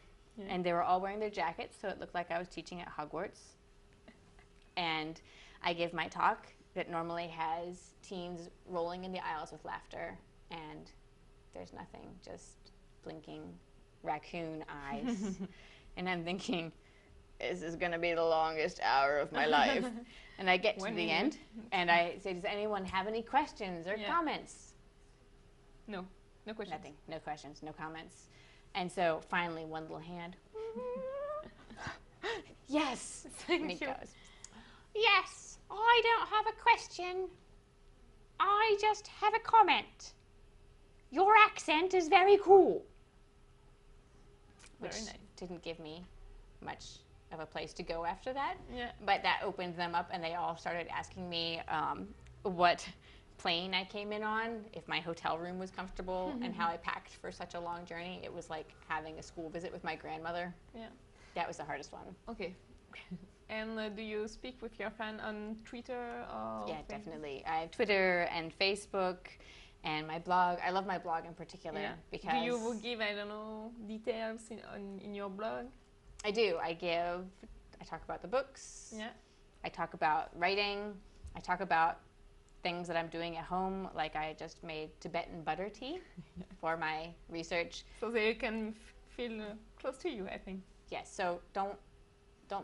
and they were all wearing their jackets, so it looked like I was teaching at Hogwarts. And I give my talk that normally has teens rolling in the aisles with laughter, and there's nothing, just blinking raccoon eyes. And I'm thinking, this is going to be the longest hour of my life. And I get to the end, and I say, does anyone have any questions or comments? No. No questions. Nothing. No questions. No comments. And so finally, one little hand. Yes. Thank you. Goes, yes, I don't have a question. I just have a comment. Your accent is very cool. Which Very nice. didn't give me much of a place to go after that. Yeah. But that opened them up, and they all started asking me what plane I came in on, if my hotel room was comfortable, and how I packed for such a long journey. It was like having a school visit with my grandmother. Yeah. That was the hardest one. Okay. And do you speak with your fan on Twitter or Yeah, Facebook? definitely. I have Twitter and Facebook and my blog. I love my blog in particular because... Do you give, I don't know, details in your blog? I do. I talk about the books. Yeah. I talk about writing. I talk about things that I'm doing at home, like I just made Tibetan butter tea for my research. So they can feel close to you, I think. Yes, so don't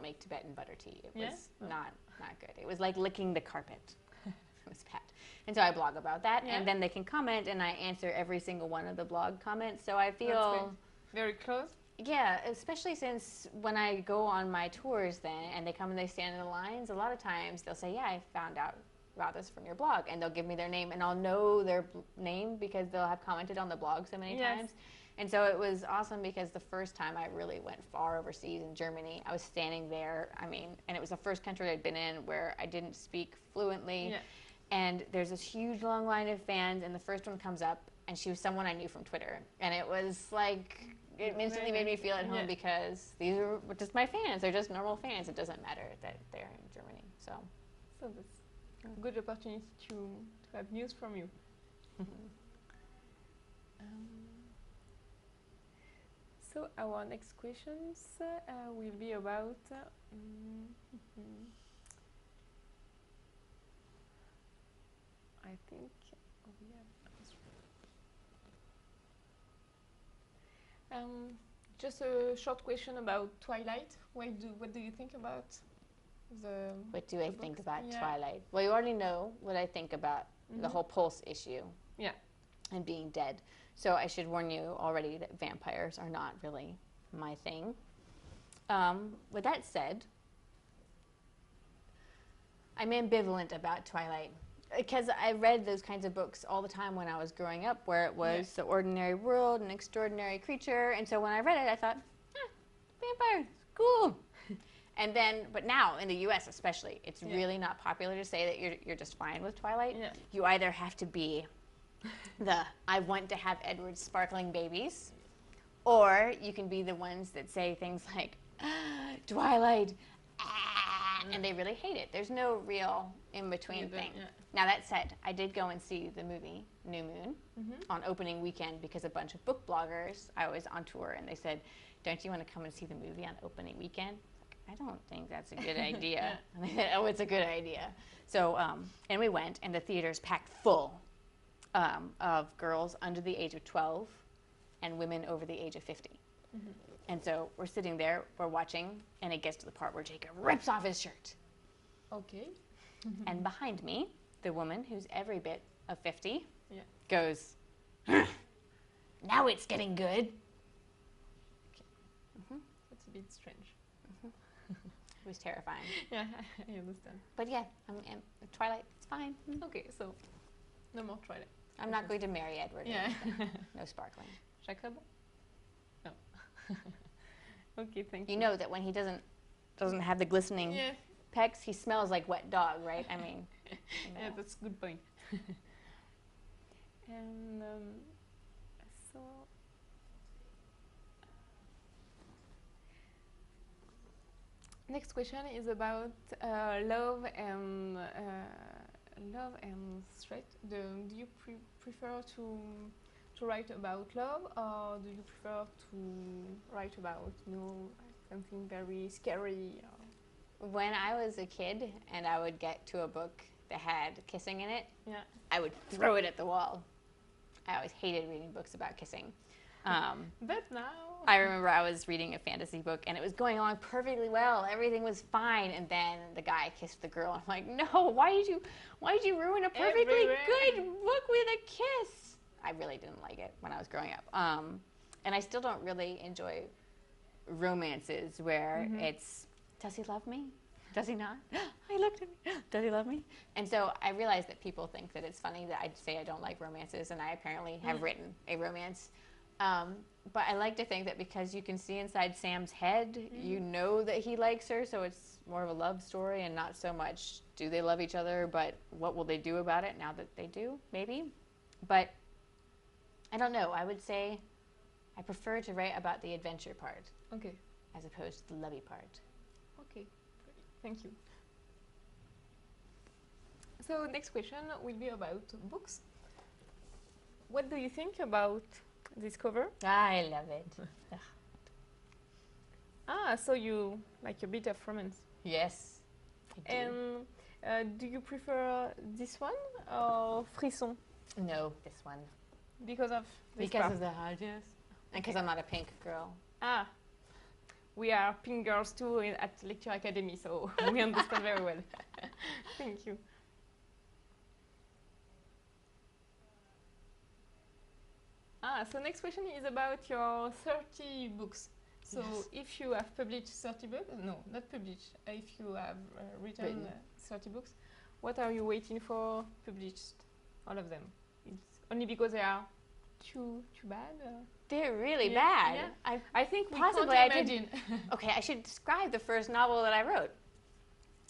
make Tibetan butter tea. It was Yeah? not good. It was like licking the carpet. It was bad. And so I blog about that, and then they can comment, and I answer every single one of the blog comments. So I feel very close. Yeah, especially since when I go on my tours then, and they come and they stand in the lines, a lot of times they'll say, yeah, I found out about this from your blog, and they'll give me their name, and I'll know their name because they'll have commented on the blog so many times. And so it was awesome because the first time I really went far overseas in Germany, I was standing there, and it was the first country I'd been in where I didn't speak fluently. Yeah. And there's this huge long line of fans, and the first one comes up, and she was someone I knew from Twitter. And it was like, it instantly made me feel at home because these are just my fans. They're just normal fans. It doesn't matter that they're in Germany. So that's a good opportunity to have news from you. So our next questions will be about I think we have just a short question about Twilight. What do you think about the What do I think books? about Yeah. Twilight? Well, you already know what I think about the whole Pulse issue. Yeah. And being dead. So I should warn you already that vampires are not really my thing. With that said, I'm ambivalent about Twilight because I read those kinds of books all the time when I was growing up, where it was the ordinary world, an extraordinary creature, and so when I read it, I thought, vampires, cool. And then, but now in the U.S. especially, it's really not popular to say that you're just fine with Twilight. Yeah. You either have to be I want to have Edward's sparkling babies, or you can be the ones that say things like, Twilight, and they really hate it. There's no real in-between thing. Yeah. Now, that said, I did go and see the movie New Moon on opening weekend because a bunch of book bloggers, I was on tour, and they said, don't you want to come and see the movie on opening weekend? I don't think that's a good idea. And they said, oh, it's a good idea. So, and we went, and the theater's packed full of girls under the age of 12 and women over the age of 50. And so we're sitting there, we're watching, and it gets to the part where Jacob rips off his shirt. Okay. And behind me, the woman, who's every bit of 50, goes, now it's getting good. That's a bit strange. It was terrifying. Yeah, I understand. But yeah, Twilight, it's fine. Okay, so no more Twilight. I'm not going to marry Edward. Yeah. No sparkling. Jacob? No. Okay, thank you. You know that when he doesn't have the glistening pecs, he smells like wet dog, right? I mean, yeah, that's a good point. And so next question is about love and straight. Do you prefer to write about love, or do you prefer to write about something very scary? When I was a kid and I would get to a book that had kissing in it, I would throw it at the wall. I always hated reading books about kissing. But now I remember I was reading a fantasy book and it was going along perfectly well. Everything was fine, and then the guy kissed the girl. I'm like, no, why did you ruin a perfectly good book with a kiss? I really didn't like it when I was growing up. And I still don't really enjoy romances where it's, does he love me? Does he not? He looked at me. Does he love me? And so I realized that people think that it's funny that I say I don't like romances, and I apparently have written a romance. But I like to think that because you can see inside Sam's head, you know that he likes her, so it's more of a love story and not so much do they love each other, but what will they do about it now that they do, maybe. But I don't know. I would say I prefer to write about the adventure part as opposed to the lovey part. Okay, thank you. So next question will be about books. What do you think about this cover? I love it. So you like a bit of romance. Yes, I do. And do you prefer this one or Frisson? No, this one. Because of this Because part? of the heart, yes. And because I'm not a pink girl. We are pink girls too at Lecture Academy, so we understand very well. Thank you. So next question is about your 30 books. So if you have published 30 books, no, not published, if you have written 30 books, what are you waiting for published? All of them. It's only because they are too bad? They're really bad. Yeah. I think we possibly can't I imagine. Okay, I should describe the first novel that I wrote.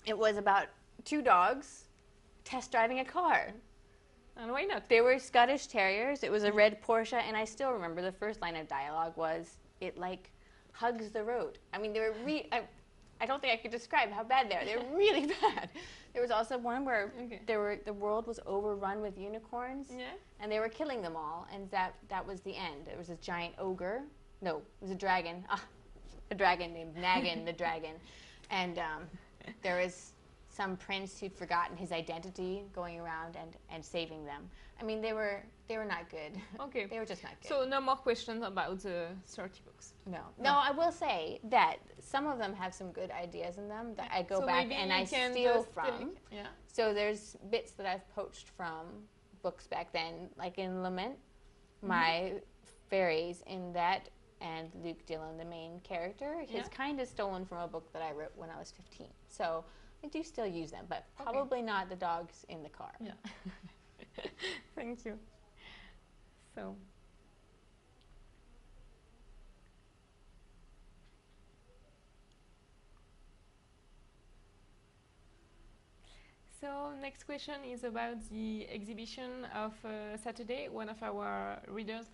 It was about two dogs test driving a car. And why not? They were Scottish Terriers. It was a red Porsche, and I still remember the first line of dialogue was, it like hugs the road. I mean, they were I don't think I could describe how bad they are. They were really bad. There was also one where the world was overrun with unicorns, and they were killing them all, and that was the end. There was a giant ogre No, it was a dragon. A dragon named Naggin the dragon. And there was some prince who'd forgotten his identity going around and saving them. I mean, they were not good. Okay. They were just not good. So no more questions about the 30 books. No, I will say that some of them have some good ideas in them that I go back and I steal from. Yeah. So there's bits that I've poached from books back then, like in Lament, my fairies in that, and Luke Dillon, the main character, is kind of stolen from a book that I wrote when I was 15. So I do still use them, but probably not the dogs in the car. Yeah. Thank you. So next question is about the exhibition of Saturday. One of our readers,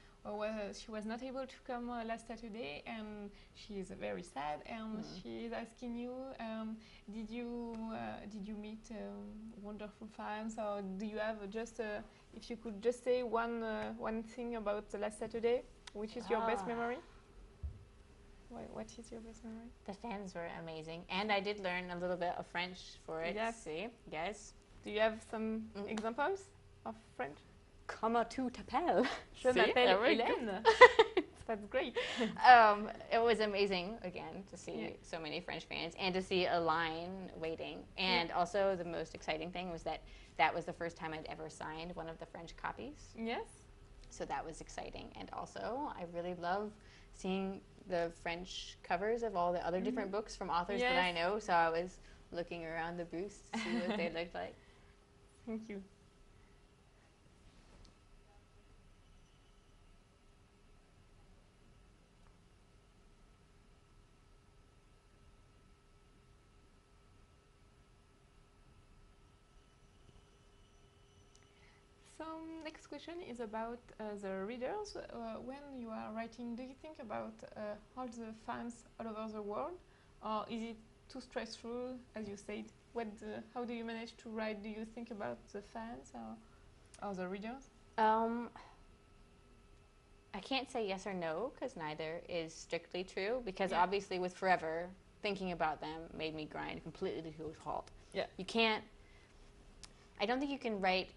she was not able to come last Saturday, and she is very sad. And she is asking you, did you meet wonderful fans, or do you have just if you could just say one thing about the last Saturday, which is your best memory? What is your best memory? The fans were amazing, and I did learn a little bit of French for it. Yes. See? Yes. Do you have some examples of French? Comment tu t'appelles? Je m'appelle Hélène. That's great. It was amazing, again, to see so many French fans and to see a line waiting. And also the most exciting thing was that was the first time I'd ever signed one of the French copies. Yes. So that was exciting. And also, I really love seeing the French covers of all the other different books from authors that I know. So I was looking around the booths to see what they looked like. Thank you. So next question is about the readers. When you are writing, do you think about all the fans all over the world, or is it too stressful, as you said? How do you manage to write? Do you think about the fans or the readers? I can't say yes or no, because neither is strictly true, because obviously with Forever, thinking about them made me grind completely to a halt. Yeah. I don't think you can write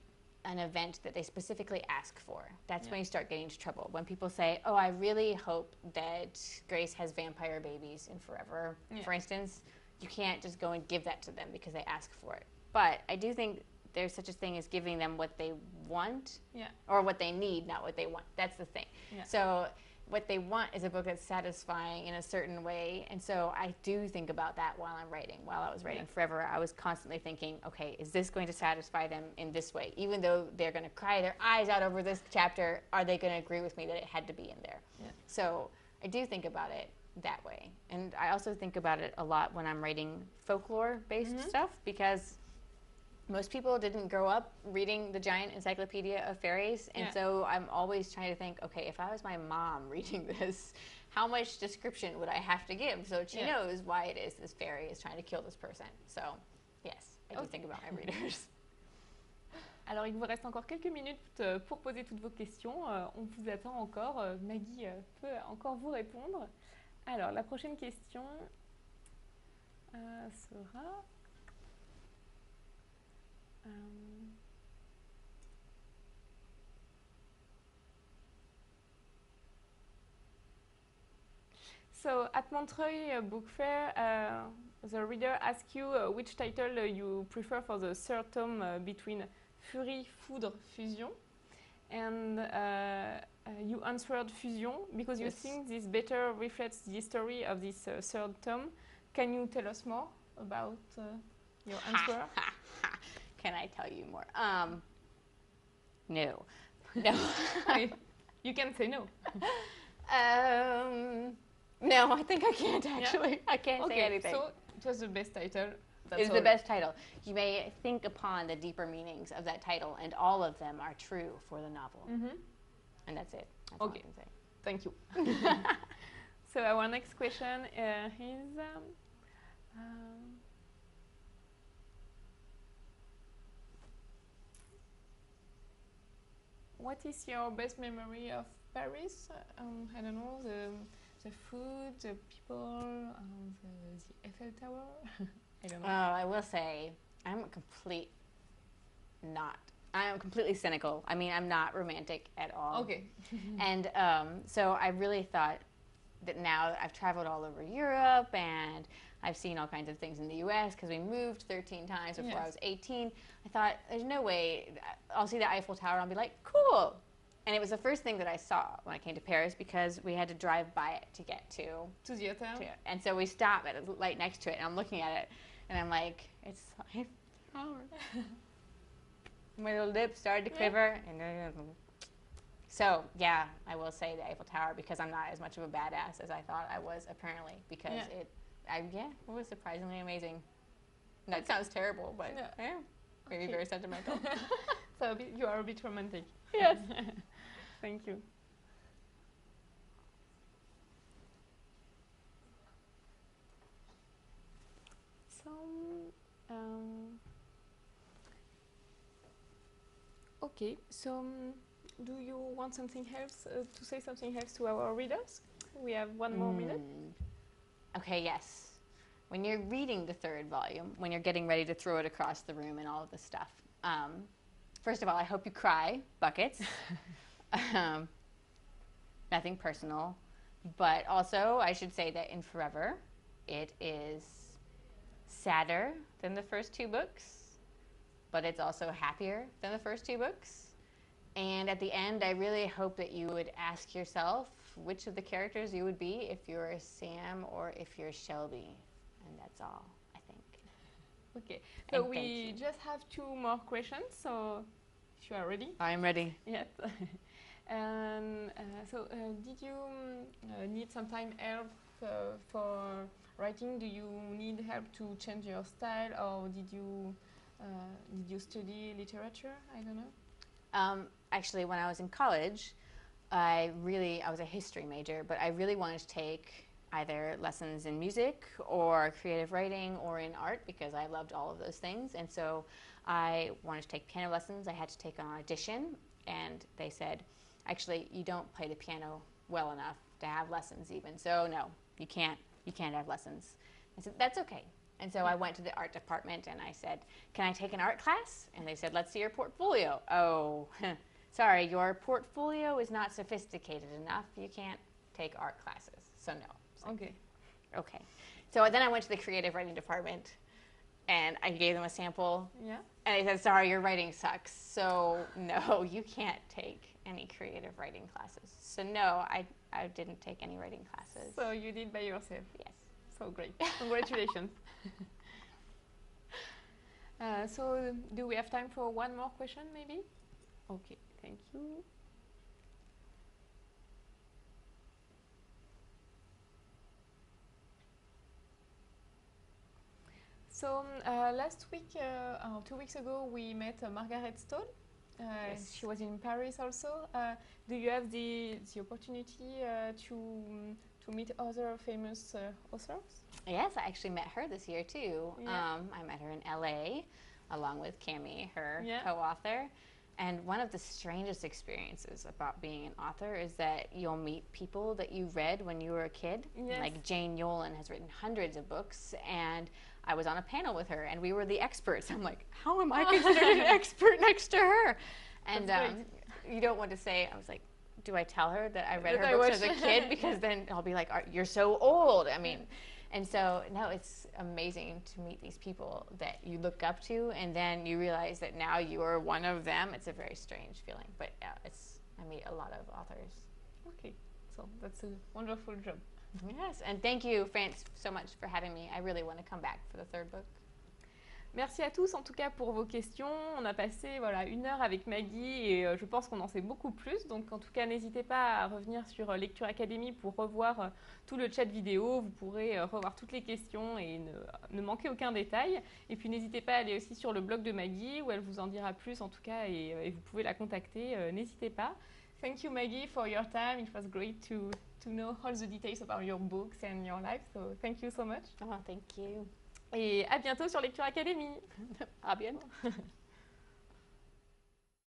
an event that they specifically ask for. That's when you start getting into trouble. When people say, oh, I really hope that Grace has vampire babies in Forever, for instance, you can't just go and give that to them because they ask for it. But I do think there's such a thing as giving them what they want or what they need, not what they want. That's the thing. Yeah. So what they want is a book that's satisfying in a certain way. And so I do think about that while I'm writing. While I was writing Forever, I was constantly thinking, okay, is this going to satisfy them in this way? Even though they're going to cry their eyes out over this chapter, are they going to agree with me that it had to be in there? Yeah. So I do think about it that way. And I also think about it a lot when I'm writing folklore-based stuff, because most people didn't grow up reading the giant encyclopedia of fairies, and so I'm always trying to think, okay, if I was my mom reading this, how much description would I have to give so she knows why it is this fairy is trying to kill this person? So, yes, I do think about my readers. Alors, il vous reste encore quelques minutes pour poser toutes vos questions. On vous attend encore. Maggie peut encore vous répondre. Alors, la prochaine question sera... So at Montreuil Book Fair, the reader asked you which title you prefer for the third tome between Fury, Foudre, Fusion, and you answered Fusion because you think this better reflects the story of this third tome. Can you tell us more about your answer? Can I tell you more? No. No. You can say no. No, I think I can't actually. I can't say anything. So it was the best title. It's the best title. You may think upon the deeper meanings of that title, and all of them are true for the novel. And that's it. That's all I can say. Thank you. So our next question is... what is your best memory of Paris? I don't know, the food, the people, the Eiffel Tower? I don't know. I will say I'm completely cynical. I mean, I'm not romantic at all. Okay. And so I really thought that now I've traveled all over Europe and I've seen all kinds of things in the U.S. because we moved 13 times before I was 18. I thought, there's no way I'll see the Eiffel Tower and I'll be like, cool. And it was the first thing that I saw when I came to Paris because we had to drive by it to get to the hotel? And so we stopped at a light next to it and I'm looking at it and I'm like, it's the Eiffel Tower. My little lips started to quiver. So, yeah, I will say the Eiffel Tower because I'm not as much of a badass as I thought I was, apparently, because it was surprisingly amazing. That sounds terrible, but maybe very sentimental. So you are a bit romantic. Yes. Thank you. So, okay, so do you want something else, to say something else to our readers? We have one more minute. Okay, yes. When you're reading the third volume, when you're getting ready to throw it across the room and all of this stuff, first of all, I hope you cry buckets. Nothing personal. But also, I should say that in Forever, it is sadder than the first two books, but it's also happier than the first two books. And at the end, I really hope that you would ask yourself which of the characters you would be if you're Sam or if you're Shelby. And that's all, I think. Okay, so we just have 2 more questions, so if you are ready. I'm ready. Yes. And so did you need some time help for writing? Do you need help to change your style, or did you study literature? I don't know. Actually, when I was in college, I was a history major, but I really wanted to take either lessons in music or creative writing or in art because I loved all of those things. And so I wanted to take piano lessons. I had to take an audition, and they said, actually, you don't play the piano well enough to have lessons even. So no, you can't have lessons. I said, that's okay. And so I went to the art department and I said, can I take an art class? And they said, let's see your portfolio. Oh, sorry, your portfolio is not sophisticated enough. You can't take art classes. So no. Okay. Okay. So then I went to the creative writing department and I gave them a sample. Yeah. And they said, sorry, your writing sucks. So no, you can't take any creative writing classes. So no, I didn't take any writing classes. So you did by yourself? Yes. So great. Congratulations. So do we have time for one more question maybe? Okay, thank you. So last week, 2 weeks ago, we met Margaret Stoll. Yes. She was in Paris also. Do you have the opportunity to meet other famous authors? Yes, I actually met her this year too. Yeah. I met her in LA along with Cami, her Yeah. co-author. And one of the strangest experiences about being an author is that you'll meet people that you read when you were a kid. Yes. Like Jane Yolen has written hundreds of books, and I was on a panel with her, and we were the experts. I'm like, how am I considered an expert next to her? And you don't want to say, I was like, do I tell her that I read her books as a kid? Because then I'll be like, you're so old. I mean, and so, no, it's amazing to meet these people that you look up to, and then you realize that now you are one of them. It's a very strange feeling, but yeah, I meet a lot of authors. Okay, so that's a wonderful job. Yes, and thank you, France, so much for having me. I really want to come back for the third book. Merci à tous en tout cas pour vos questions. On a passé 1 heure avec Maggie et je pense qu'on en sait beaucoup plus. Donc en tout cas, n'hésitez pas à revenir sur Lecture Academy pour revoir tout le chat vidéo. Vous pourrez revoir toutes les questions et ne manquer aucun détail. Et puis n'hésitez pas à aller aussi sur le blog de Maggie où elle vous en dira plus en tout cas et vous pouvez la contacter. N'hésitez pas. Thank you Maggie for your time. It was great to know all the details about your books and your life. So thank you so much. Oh, thank you. Et à bientôt sur Lecture Academy. À bientôt.